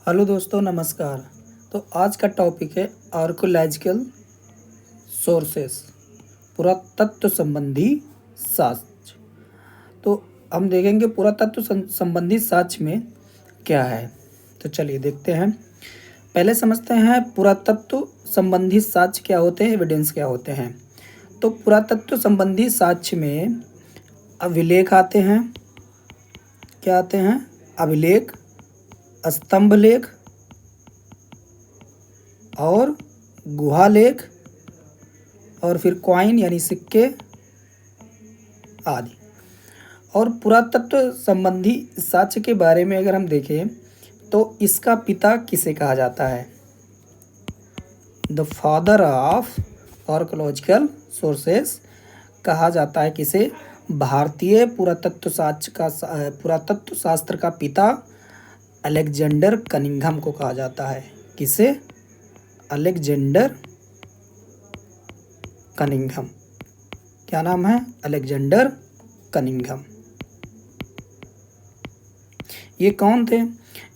Hello दोस्तों, नमस्कार। तो आज का टॉपिक है आर्कोलॉजिकल सोर्सेस, पुरातत्व संबंधी साक्ष्य। तो हम देखेंगे पुरातत्व संबंधी साक्ष्य में क्या है। तो चलिए देखते हैं। पहले समझते हैं पुरातत्व संबंधी साक्ष्य क्या होते हैं, एविडेंस क्या होते हैं। तो पुरातत्व संबंधी साक्ष्य में अभिलेख आते हैं। क्या आते हैं? अभिलेख, स्तंभ लेख और गुहा लेख, और फिर कॉइन यानी सिक्के आदि। और पुरातत्व संबंधी साक्ष्य के बारे में अगर हम देखें तो इसका पिता किसे कहा जाता है? The father of archaeological sources कहा जाता है किसे? भारतीय पुरातत्व शास्त्र का पिता अलेक्जेंडर कनिंघम को कहा जाता है। किसे? Alexander Cunningham. क्या नाम है? Alexander Cunningham. ये कौन थे?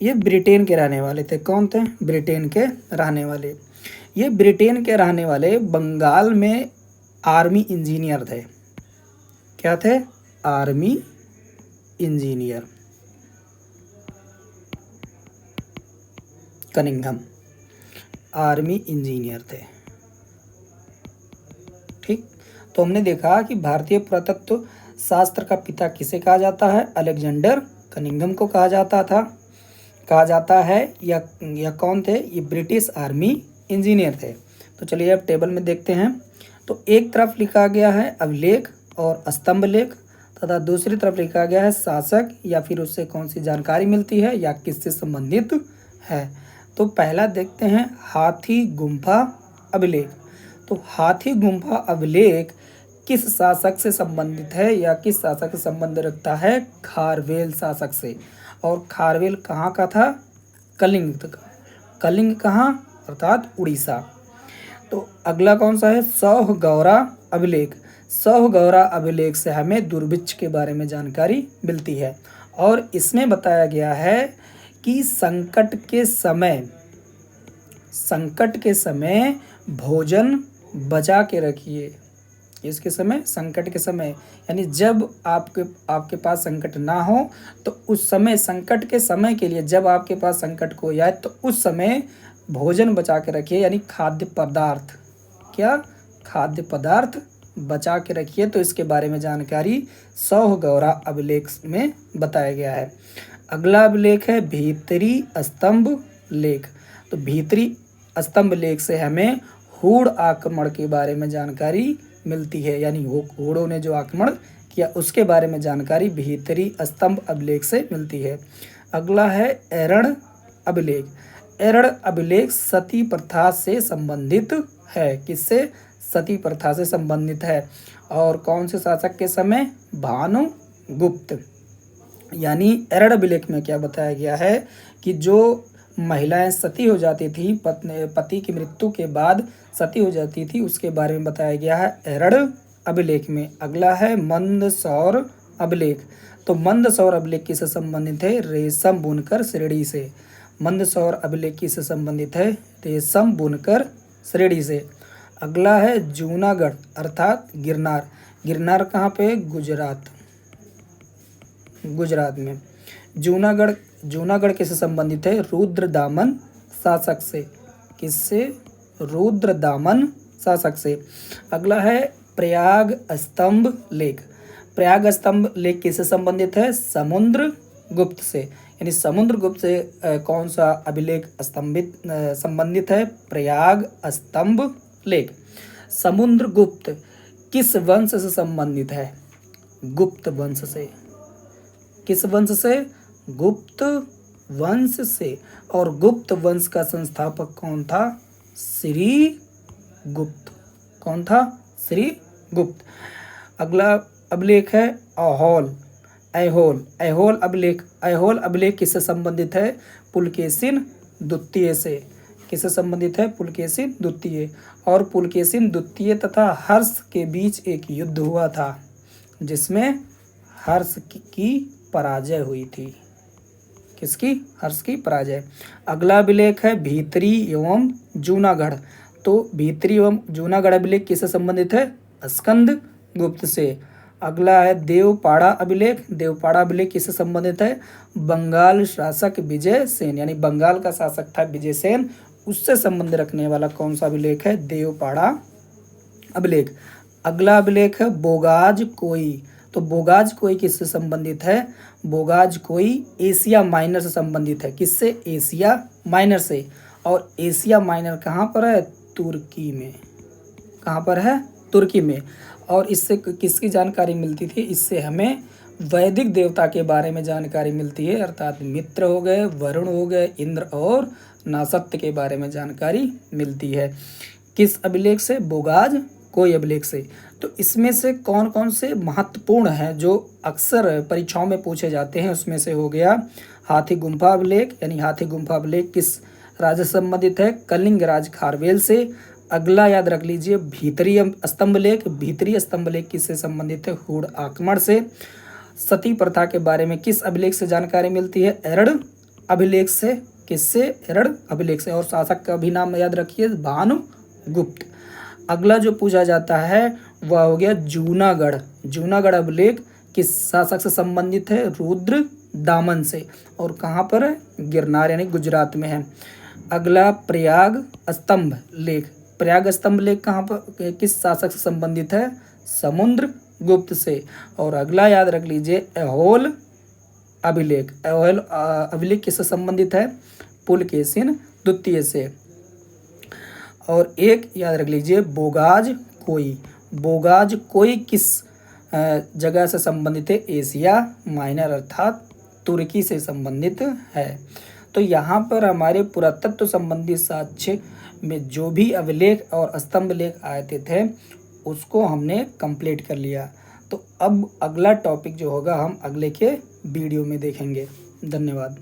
ये ब्रिटेन के रहने वाले थे। कौन थे? ब्रिटेन के रहने वाले। ये ब्रिटेन के रहने वाले बंगाल में आर्मी इंजीनियर थे। क्या थे? Army engineer. Cunningham army engineer थे। ठीक। तो हमने देखा कि भारतीय पुरातत्व शास्त्र का पिता किसे कहा जाता है? अलेक्जेंडर कनिंघम को कहा जाता है। या कौन थे? ये ब्रिटिश आर्मी इंजीनियर थे। तो चलिए अब टेबल में देखते हैं। तो एक तरफ लिखा गया है अभिलेख और स्तंभ लेख, तथा दूसरी तरफ लिखा गया है शासक या फिर उससे कौन सी जानकारी मिलती है या किससे संबंधित है। तो पहला देखते हैं हाथी गुम्फा अभिलेख। तो हाथी गुम्फा अभिलेख किस शासक से संबंधित है या किस शासक से संबंध रखता है? खारवेल शासक से। और खारवेल कहाँ का था? कलिंग का। कलिंग कहाँ? अर्थात उड़ीसा। तो अगला कौन सा है? सौहगौरा अभिलेख। सौहगौरा अभिलेख से हमें दुर्भिक्ष के बारे में जानकारी मिलती है और इसमें बताया गया है कि संकट के समय भोजन बचा के रखिए। इसके समय, संकट के समय, यानी जब आपके पास संकट ना हो तो उस समय, संकट के समय के लिए जब आपके पास संकट कोई आए तो उस समय भोजन बचा के रखिए, यानी खाद्य पदार्थ। क्या? खाद्य पदार्थ बचा के रखिए। तो इसके बारे में जानकारी सौहगौरा अभिलेख में बताया गया है। अगला अभिलेख है भीतरी स्तंभ लेख। तो भीतरी स्तंभ लेख से हमें हूण आक्रमण के बारे में जानकारी मिलती है, यानी हूणों ने जो आक्रमण किया उसके बारे में जानकारी भीतरी स्तंभ अभिलेख से मिलती है। अगला है एरण अभिलेख। एरण अभिलेख सती प्रथा से संबंधित है। किससे? सती प्रथा से संबंधित है। और कौन से शासक के समय? भानुगुप्त। यानी एरण अभिलेख में क्या बताया गया है कि जो महिलाएं सती हो जाती थी, पति की मृत्यु के बाद सती हो जाती थी, उसके बारे में बताया गया है एरण अभिलेख में। अगला है मंदसौर अभिलेख। तो मंदसौर अभिलेख किससे संबंधित है? रेशम बुनकर श्रेणी से। मंदसौर अभिलेख किससे संबंधित है? रेशम बुनकर श्रेणी से। अगला है जूनागढ़ अर्थात गिरनार। गिरनार कहाँ पे? गुजरात में। जूनागढ़ किससे संबंधित है? रुद्रदामन शासक से। किससे? रुद्रदामन शासक से। अगला है प्रयाग स्तंभ लेख। प्रयाग स्तंभ लेख किससे संबंधित है? समुद्रगुप्त से। यानी समुद्रगुप्त से कौन सा अभिलेख संबंधित है? प्रयाग स्तंभ लेख। समुद्रगुप्त किस वंश से संबंधित है? गुप्त वंश से। किस वंश से? गुप्त वंश से। और गुप्त वंश का संस्थापक कौन था? श्री गुप्त। कौन था? श्री गुप्त। अगला अभिलेख है ऐहोल अभिलेख किससे संबंधित है? पुलकेशिन द्वितीय से। किससे संबंधित है? पुलकेशिन द्वितीय। और पुलकेशिन द्वितीय तथा हर्ष के बीच एक युद्ध हुआ था जिसमें हर्ष की पराजय हुई थी। किसकी? हर्ष की पराजय। अगला अभिलेख है भीतरी एवं जूनागढ़। तो भीतरी एवं जूनागढ़ अभिलेख किससे संबंधित है? स्कंद गुप्त से। अगला है देवपाड़ा अभिलेख। देवपाड़ा अभिलेख किससे संबंधित है? बंगाल शासक विजय सेन, यानी बंगाल का शासक था विजय सेन, उससे संबंध रखने वाला कौन सा अभिलेख है? देवपाड़ा अभिलेख। अगला अभिलेख है बोगाज कोई। तो बोगाज कोई किससे संबंधित है? बोगाज कोई एशिया माइनर से संबंधित है। किससे? एशिया माइनर से। और एशिया माइनर कहाँ पर है? तुर्की में। कहाँ पर है? तुर्की में। और इससे किसकी जानकारी मिलती थी? इससे हमें वैदिक देवता के बारे में जानकारी मिलती है, अर्थात मित्र हो गए, वरुण हो गए, इंद्र और नासत्य के बारे में जानकारी मिलती है। किस अभिलेख से? बोगाज कोई अभिलेख से। तो इसमें से कौन कौन से महत्वपूर्ण हैं जो अक्सर परीक्षाओं में पूछे जाते हैं? उसमें से हो गया हाथी गुम्फा अभिलेख, यानी हाथी गुम्फा अभिलेख किस राज्य से संबंधित है? कलिंग राज खारवेल से। अगला याद रख लीजिए भीतरी स्तंभ लेख। भीतरी स्तंभ लेख किससे संबंधित है? हुड़ आक्रमण से। सती प्रथा के बारे में किस अभिलेख से जानकारी मिलती है? एरड़ अभिलेख से। किससे? एरड़ अभिलेख से। और शासक का भी नाम याद रखिए, भानुगुप्त। अगला जो पूछा जाता है वह हो गया जूनागढ़। जूनागढ़ अभिलेख किस शासक से संबंधित है? रुद्र दामन से। और कहाँ पर है? गिरनार यानी गुजरात में है। अगला प्रयाग स्तंभ लेख। प्रयाग स्तंभ लेख कहाँ पर किस शासक से संबंधित है? समुद्र गुप्त से। और अगला याद रख लीजिए ऐहोल अभिलेख। ऐहोल अभिलेख किससे संबंधित है? पुलकेशिन द्वितीय से। और एक याद रख लीजिए बोगाज कोई। बोगाज कोई किस जगह से संबंधित है? एशिया माइनर अर्थात तुर्की से संबंधित है। तो यहाँ पर हमारे पुरातत्व संबंधी साक्ष्य में जो भी अभिलेख और स्तंभ लेख आए थे उसको हमने कंप्लीट कर लिया। तो अब अगला टॉपिक जो होगा हम अगले के वीडियो में देखेंगे। धन्यवाद।